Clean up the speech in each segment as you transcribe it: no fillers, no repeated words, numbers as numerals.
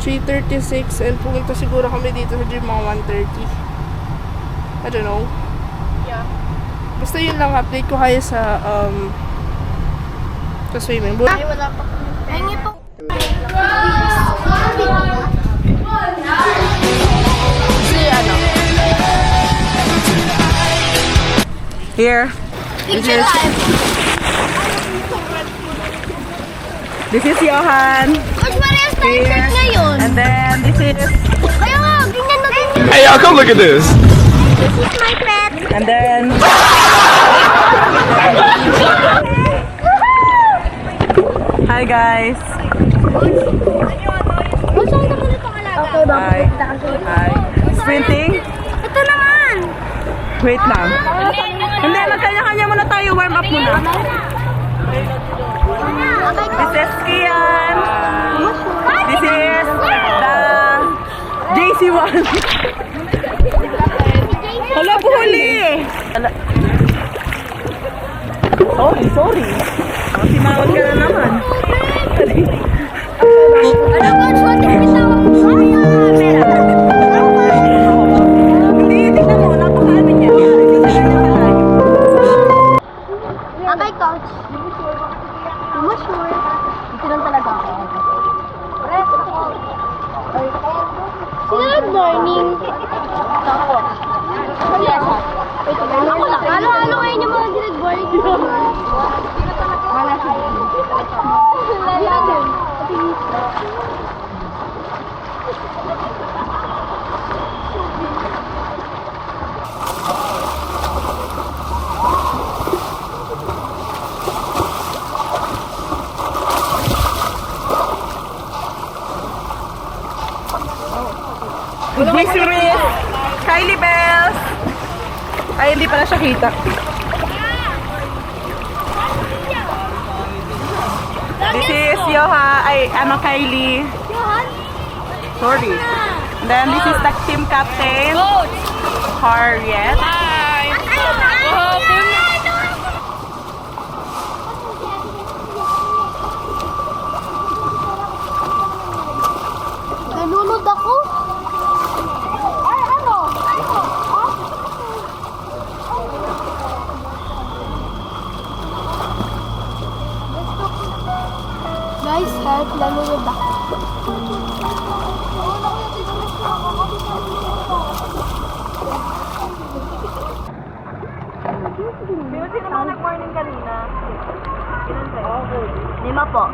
3:36 and pumunta siguro kami dito sa gym mga 1:30. I don't know. Yeah. Basta yun lang, update ko kayo sa swimming pool. Ay, wala pa. Hingi po. Here. This is Johan. Mas parehas tayo shirt ngayon. And then this is Kaya nga, ganyan na ganyan. Hey, y'all, come look at this. This is my pet. and then Hi guys. Masang naman itong alaga. Hi. Hi. Sprinting? Ito naman. Wait lang. Hindi, magkanya-kanya muna tayo. Warm up muna. This is Kian. This is the JC1. Hala, puhuli. Sorry. Sinawag ka na naman. Ano ba? Shot yung bitawag mo. Hindi, tignan mo. Napakaano niya. Okay, coach. Hindi mo sure. Dito lang talaga ako. Rest ako. Good morning. Ako. Yes. Wait, ako lang. Halo-halo kayo niyo mga good morning. Wala siya. Wala din. Miss Ruiz, Kylie Bells. Ay, hindi pala siya kita. This is Yoha. Kylie. Sorry. Then this is the team captain, Harriet. Nalulod ako. Ay, ano? Guys, help. Nalulod ako. Sino mga nag-morning kanina? Lima po.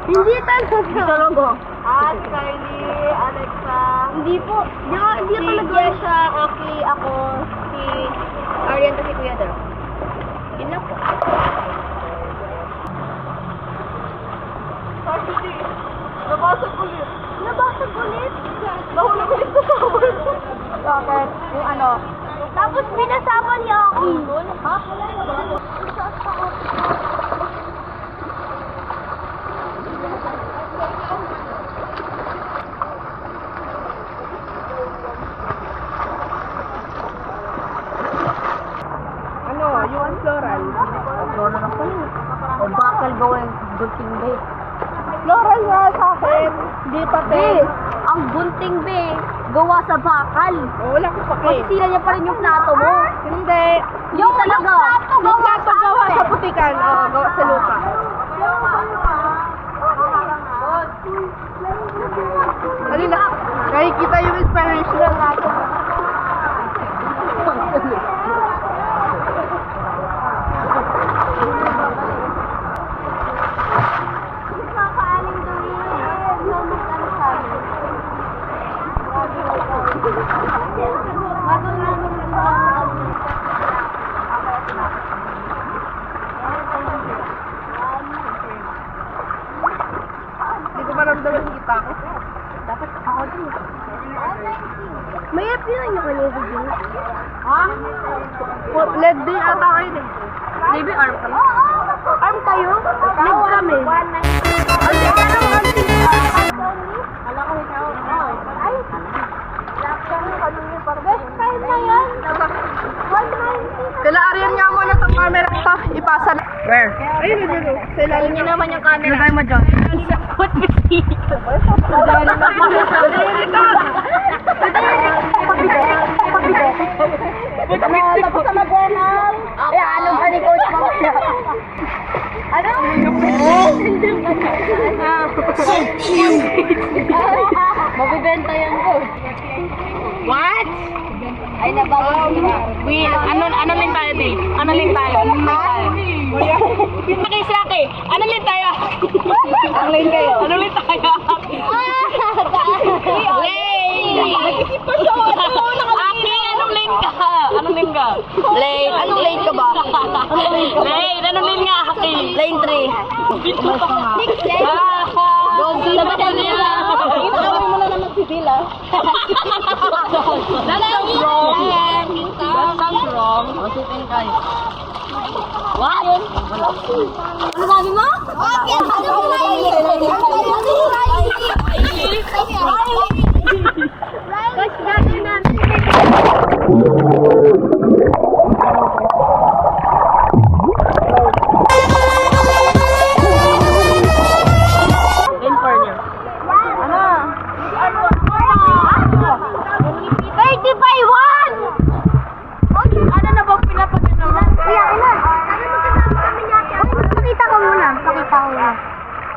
Hindi talaga. Talaga. Si Kylie, Alexa. Hindi po. Hindi Si talaga. Yesha, Aki, ako, si Arian, si Kuya Dar. Yun lang po. Actually, nabasag ulit. Nabasag ulit. Nahulog ulit sa towel. Bakit? Yung ano? Tapos pinasama niya ako. Ha? Ano, yung floral. Floral ako yun. O bakal gawin gunting be. Floral nga sa akin. Hindi pa Be, ang gunting be, gawa sa bakal. Wala ko pa Masisira niya pa rin yung plato mo. Hindi. Yung talaga. Yung plato gawa sa putikan. Oo, gawa sa lupa. Ano na? Nakikita yung inspiration ng natin. Nakakaaling gawin. Nagkano sa amin. Hindi ko maramdaman yung kita ko. Dapat ako din. May appeal nyo kanina sa gym? Ha? LED din ata kayo eh. Maybe arm kami. Arm kayo? Leg kami. Ano ka naman? Hala ko ikaw. Ay! Best time na yan. 190. Kala Arian nga muna itong camera ko. Ipasa na. Where? Ayun, ayun, ayun. Alam niyo naman yung camera. Lagay mo dyan. What is Tapos na mag-worm ano ba ni Coach mamaya? Ano? Mabibenta yan ko. What? Ay, nabago Wait, ano link tayo, di? Ano link tayo? Pakisaki! Ano link tayo? Ang link kayo? Ano link tayo? Lay! Aki, anong link ka? Anong link ka? Late. Anong late ka ba? Lane, anong lane nga, Aki? Lane 3. Labas na nila. Itakawin mo na naman si Dila. That sounds wrong. That sounds wrong. What? Ano sabi mo?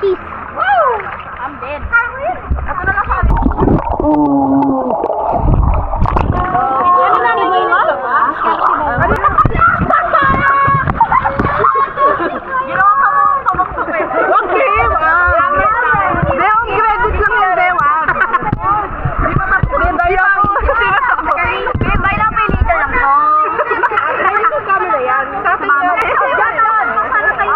Cheese. I'm dead. Ako na lang sa akin. Ano na naman mo? Ginawa ka mo tupit. Okay, Hindi ako credit lang yun, Dewa. Di ba mapapagay ako? Bye lang, may liter lang to. Ay, sa camera yan. Sa atin yan. Sana kayo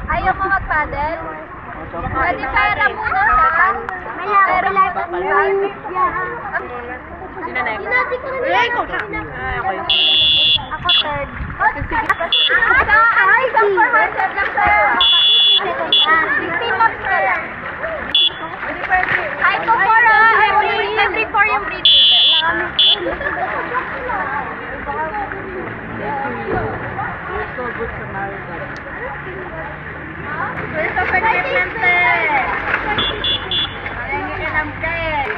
Ayaw mo mag-paddle? Pwede pera muna siya. May pera muna. Sino next? Hinati ko rin. Ikaw siya. Okay. Ako third. Ay, isang 400 lang sa'yo. 16 laps na lang. Kahit po 4 every 4 yung breathing. Pwede sa pag-replante. Malamig ka ng bread.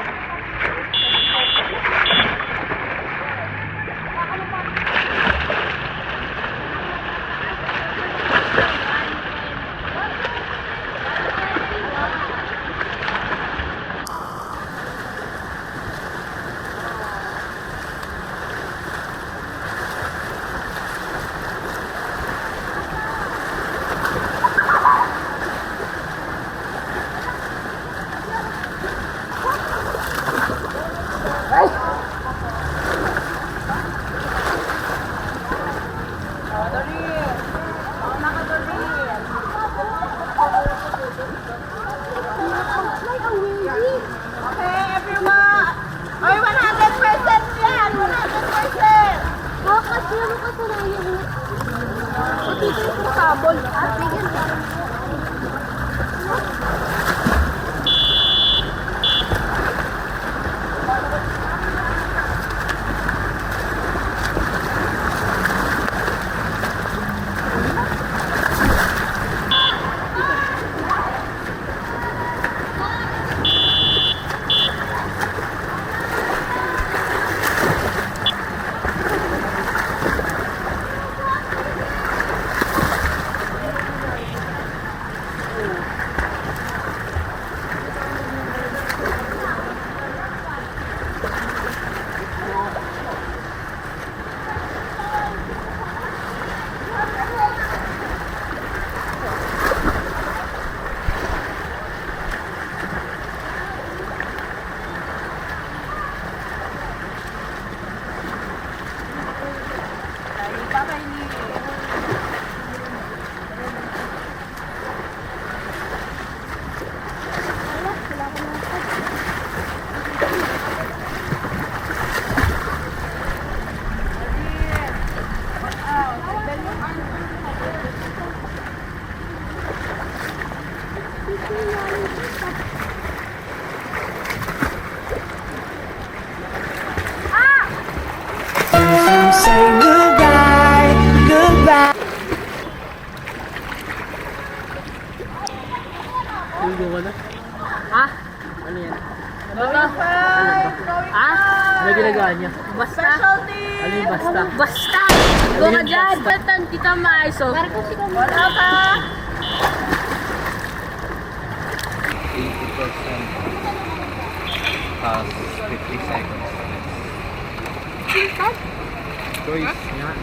Go ka dyan. Batan, kita maiso. Wala ka. 80% has 50 seconds. Choice nga.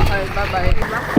Okay, bye-bye.